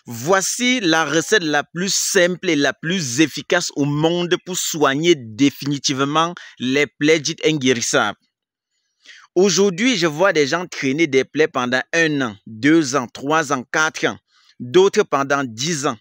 Voici la recette la plus simple et la plus efficace au monde pour soigner définitivement les plaies dites inguérissables. Aujourd'hui, je vois des gens traîner des plaies pendant 1 an, 2 ans, 3 ans, 4 ans, d'autres pendant 10 ans.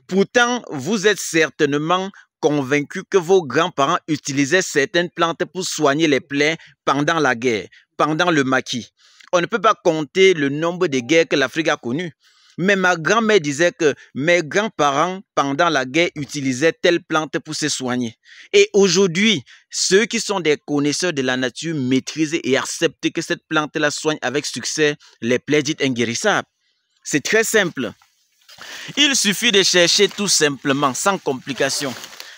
Pourtant, vous êtes certainement convaincus que vos grands-parents utilisaient certaines plantes pour soigner les plaies pendant la guerre, pendant le maquis. On ne peut pas compter le nombre de guerres que l'Afrique a connues. Mais ma grand-mère disait que mes grands-parents, pendant la guerre, utilisaient telle plante pour se soigner. Et aujourd'hui, ceux qui sont des connaisseurs de la nature maîtrisent et acceptent que cette plante-là soigne avec succès les plaies dites inguérissables. C'est très simple. Il suffit de chercher tout simplement, sans complication.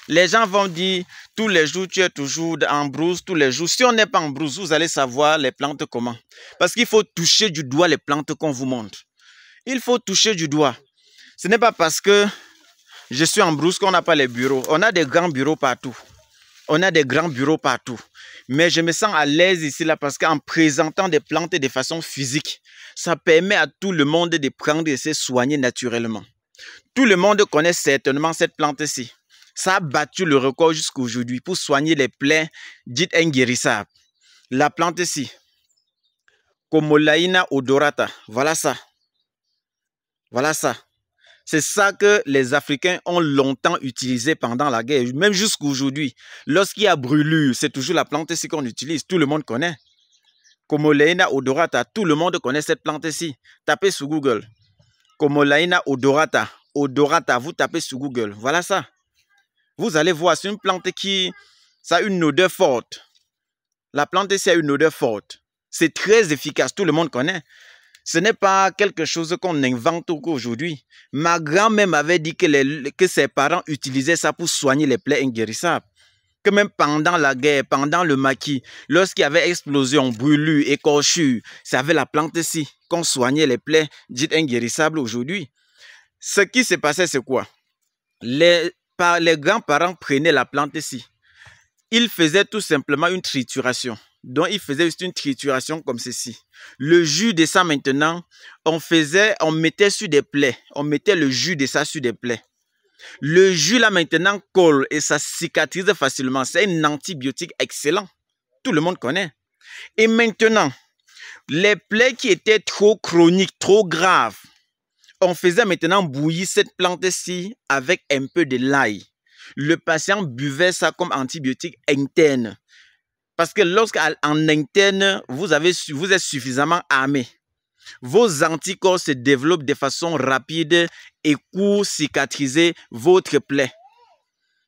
Les gens vont dire, tous les jours, tu es toujours en brousse, tous les jours. Si on n'est pas en brousse, vous allez savoir les plantes comment. Parce qu'il faut toucher du doigt les plantes qu'on vous montre. Il faut toucher du doigt. Ce n'est pas parce que je suis en brousse qu'on n'a pas les bureaux. On a des grands bureaux partout. On a des grands bureaux partout. Mais je me sens à l'aise ici là parce qu'en présentant des plantes de façon physique, ça permet à tout le monde de prendre et de se soigner naturellement. Tout le monde connaît certainement cette plante-ci. Ça a battu le record jusqu'à aujourd'hui pour soigner les plaies dites inguérissables. La plante-ci, Comolaena odorata, voilà ça. Voilà ça. C'est ça que les Africains ont longtemps utilisé pendant la guerre, même jusqu'à aujourd'hui. Lorsqu'il y a brûlure, c'est toujours la plante-ci qu'on utilise. Tout le monde connaît. Comolaena odorata, tout le monde connaît cette plante-ci. Tapez sur Google. Comolaena odorata. Odorata, vous tapez sur Google. Voilà ça. Vous allez voir, c'est une plante qui ça a une odeur forte. La plante-ci a une odeur forte. C'est très efficace, tout le monde connaît. Ce n'est pas quelque chose qu'on invente aujourd'hui. Ma grand-mère m'avait dit que ses parents utilisaient ça pour soigner les plaies inguérissables. Que même pendant la guerre, pendant le maquis, lorsqu'il y avait explosion, brûlure, écorchure, c'est avec la plante-ci qu'on soignait les plaies dites inguérissables aujourd'hui. Ce qui se passait, c'est quoi? Les grands-parents prenaient la plante-ci. Ils faisaient tout simplement une trituration. Donc, ils faisaient juste une trituration comme ceci. Le jus de ça maintenant, on mettait sur des plaies. On mettait le jus de ça sur des plaies. Le jus là maintenant colle et ça cicatrise facilement. C'est un antibiotique excellent. Tout le monde connaît. Et maintenant, les plaies qui étaient trop chroniques, trop graves, on faisait maintenant bouillir cette plante-ci avec un peu de l'ail. Le patient buvait ça comme antibiotique interne. Parce que lorsqu'en interne, vous êtes suffisamment armé, vos anticorps se développent de façon rapide et pour cicatriser votre plaie.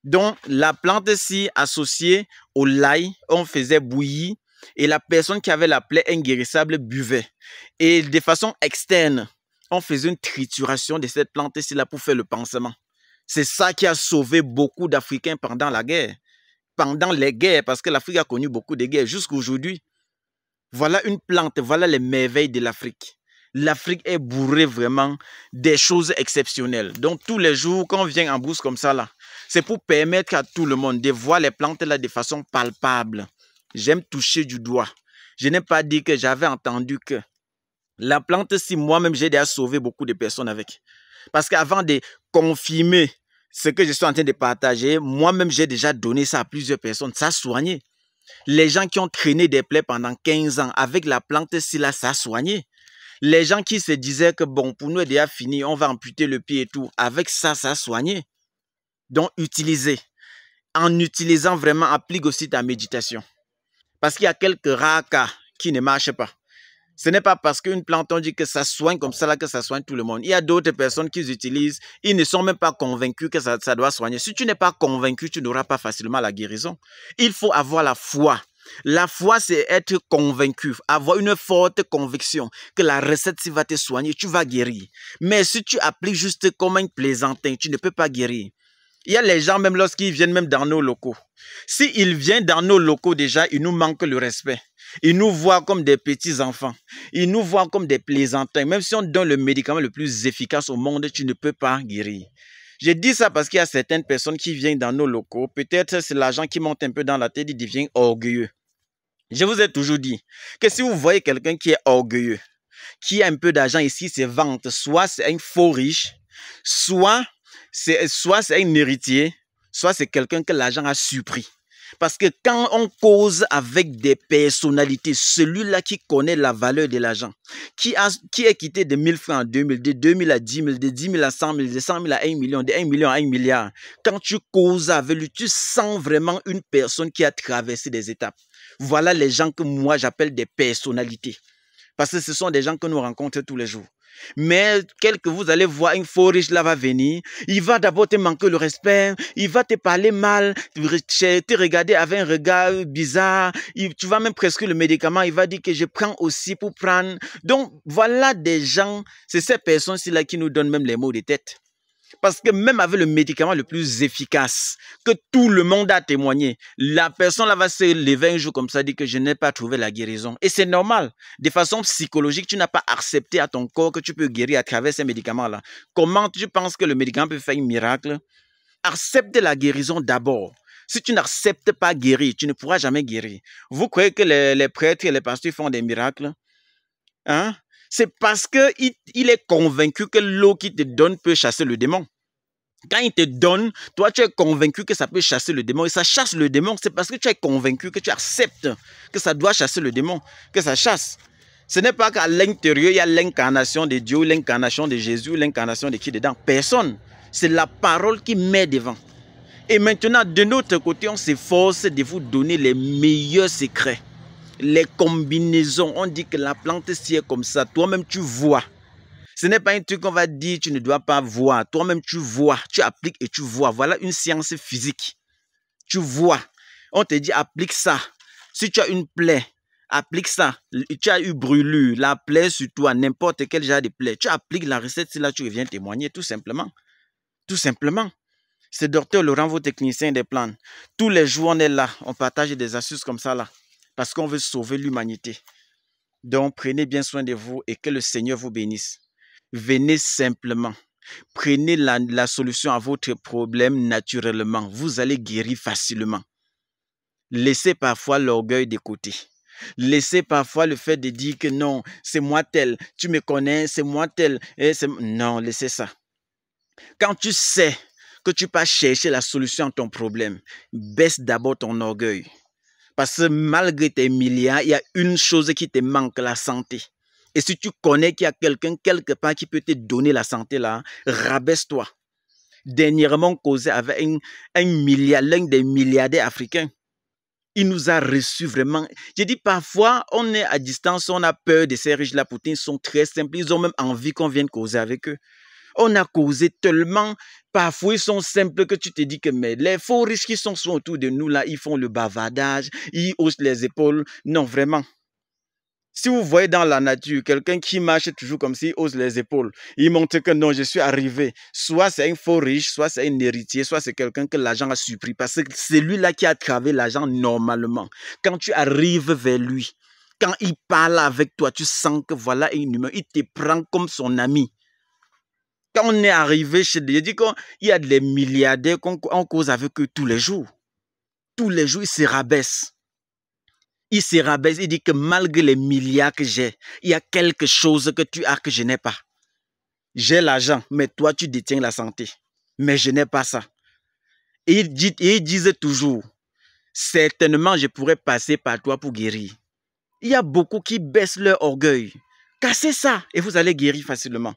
Donc, la plante-ci associée au l'ail, on faisait bouillir et la personne qui avait la plaie inguérissable buvait. Et de façon externe, on faisait une trituration de cette plante-ci là pour faire le pansement. C'est ça qui a sauvé beaucoup d'Africains pendant la guerre. Pendant les guerres, parce que l'Afrique a connu beaucoup de guerres jusqu'à aujourd'hui. Voilà une plante, voilà les merveilles de l'Afrique. L'Afrique est bourrée vraiment des choses exceptionnelles. Donc tous les jours, quand on vient en brousse comme ça, là, c'est pour permettre à tout le monde de voir les plantes là de façon palpable. J'aime toucher du doigt. Je n'ai pas dit que j'avais entendu que la plante, si moi-même j'ai déjà sauvé beaucoup de personnes avec. Parce qu'avant de confirmer ce que je suis en train de partager, moi-même, j'ai déjà donné ça à plusieurs personnes. Ça a soigné. Les gens qui ont traîné des plaies pendant 15 ans, avec la plante-ci, là, ça a soigné. Les gens qui se disaient que, bon, pour nous, est déjà fini, on va amputer le pied et tout. Avec ça, ça a soigné. Donc, utilisez. En utilisant vraiment, applique aussi ta méditation. Parce qu'il y a quelques rares cas qui ne marchent pas. Ce n'est pas parce qu'une plante, on dit que ça soigne comme ça là que ça soigne tout le monde. Il y a d'autres personnes qui utilisent, ils ne sont même pas convaincus que ça doit soigner. Si tu n'es pas convaincu, tu n'auras pas facilement la guérison. Il faut avoir la foi. La foi, c'est être convaincu, avoir une forte conviction que la recette va te soigner, tu vas guérir. Mais si tu appliques juste comme un plaisantin, tu ne peux pas guérir. Il y a les gens, même lorsqu'ils viennent même dans nos locaux. S'ils viennent dans nos locaux déjà, ils nous manquent le respect. Ils nous voient comme des petits enfants. Ils nous voient comme des plaisantins. Même si on donne le médicament le plus efficace au monde, tu ne peux pas guérir. Je dis ça parce qu'il y a certaines personnes qui viennent dans nos locaux. Peut-être c'est l'argent qui monte un peu dans la tête, il devient orgueilleux. Je vous ai toujours dit que si vous voyez quelqu'un qui est orgueilleux, qui a un peu d'argent ici, se vante, soit c'est un faux riche, soit c'est un héritier, soit c'est quelqu'un que l'argent a surpris. Parce que quand on cause avec des personnalités, celui-là qui connaît la valeur de l'argent, qui est quitté de 1000 francs en 2000, de 2000 à 10 000, de 10 000 à 100 000, de 100 000 à 1 million, de 1 million à 1 milliard, quand tu causes avec lui, tu sens vraiment une personne qui a traversé des étapes. Voilà les gens que moi j'appelle des personnalités. Parce que ce sont des gens que nous rencontrons tous les jours. Mais quel que vous allez voir, un faux riche là va venir, il va d'abord te manquer le respect, il va te parler mal, te regarder avec un regard bizarre, tu vas même prescrire le médicament, il va dire que je prends aussi pour prendre. Donc voilà des gens, c'est ces personnes-ci là qui nous donnent même les maux de tête. Parce que même avec le médicament le plus efficace, que tout le monde a témoigné, la personne là va se lever un jour comme ça, dire que je n'ai pas trouvé la guérison. Et c'est normal. De façon psychologique, tu n'as pas accepté à ton corps que tu peux guérir à travers ces médicaments-là. Comment tu penses que le médicament peut faire un miracle? Accepte la guérison d'abord. Si tu n'acceptes pas guérir, tu ne pourras jamais guérir. Vous croyez que les prêtres et les pasteurs font des miracles? Hein? C'est parce qu'il est convaincu que l'eau qu'il te donne peut chasser le démon. Quand il te donne, toi tu es convaincu que ça peut chasser le démon. Et ça chasse le démon, c'est parce que tu es convaincu, que tu acceptes que ça doit chasser le démon, que ça chasse. Ce n'est pas qu'à l'intérieur, il y a l'incarnation de Dieu, l'incarnation de Jésus, l'incarnation de qui dedans? Personne. C'est la parole qui met devant. Et maintenant, de notre côté, on s'efforce de vous donner les meilleurs secrets. Les combinaisons, on dit que la plante si est comme ça, toi-même tu vois. Ce n'est pas un truc qu'on va dire tu ne dois pas voir. Toi-même tu vois, tu appliques et tu vois. Voilà une science physique. Tu vois. On te dit applique ça. Si tu as une plaie, applique ça. Tu as eu brûlure, la plaie sur toi, n'importe quel genre de plaie. Tu appliques la recette, c'est là que tu reviens témoigner, tout simplement. Tout simplement. C'est Docteur Laurent, vos techniciens des plantes. Tous les jours, on est là. On partage des astuces comme ça là. Parce qu'on veut sauver l'humanité. Donc, prenez bien soin de vous et que le Seigneur vous bénisse. Venez simplement. Prenez la solution à votre problème naturellement. Vous allez guérir facilement. Laissez parfois l'orgueil de côté. Laissez parfois le fait de dire que non, c'est moi tel, tu me connais, c'est moi tel. Non, laissez ça. Quand tu sais que tu peux chercher la solution à ton problème, baisse d'abord ton orgueil. Parce que malgré tes milliards, il y a une chose qui te manque, la santé. Et si tu connais qu'il y a quelqu'un quelque part qui peut te donner la santé là, rabaisse-toi. Dernièrement, causé avec l'un des milliardaires africains. Il nous a reçus vraiment. Je dis parfois, on est à distance, on a peur de ces riches-là. Pourtant, ils sont très simples. Ils ont même envie qu'on vienne causer avec eux. On a causé tellement, parfois ils sont simples que tu te dis que mais les faux riches qui sont autour de nous là, ils font le bavardage, ils haussent les épaules. Non, vraiment. Si vous voyez dans la nature quelqu'un qui marche toujours comme s'il hausse les épaules, il montre que non, je suis arrivé. Soit c'est un faux riche, soit c'est un héritier, soit c'est quelqu'un que l'argent a surpris. Parce que c'est lui là qui a travaillé l'argent normalement. Quand tu arrives vers lui, quand il parle avec toi, tu sens que voilà un humain, il te prend comme son ami. Quand on est arrivé chez lui, il dit qu'il y a des milliardaires qu'on cause avec eux tous les jours. Tous les jours, ils se rabaissent. Il se rabaisse, il dit que malgré les milliards que j'ai, il y a quelque chose que tu as que je n'ai pas. J'ai l'argent, mais toi, tu détiens la santé. Mais je n'ai pas ça. Et il disait toujours, certainement, je pourrais passer par toi pour guérir. Il y a beaucoup qui baissent leur orgueil. Cassez ça et vous allez guérir facilement.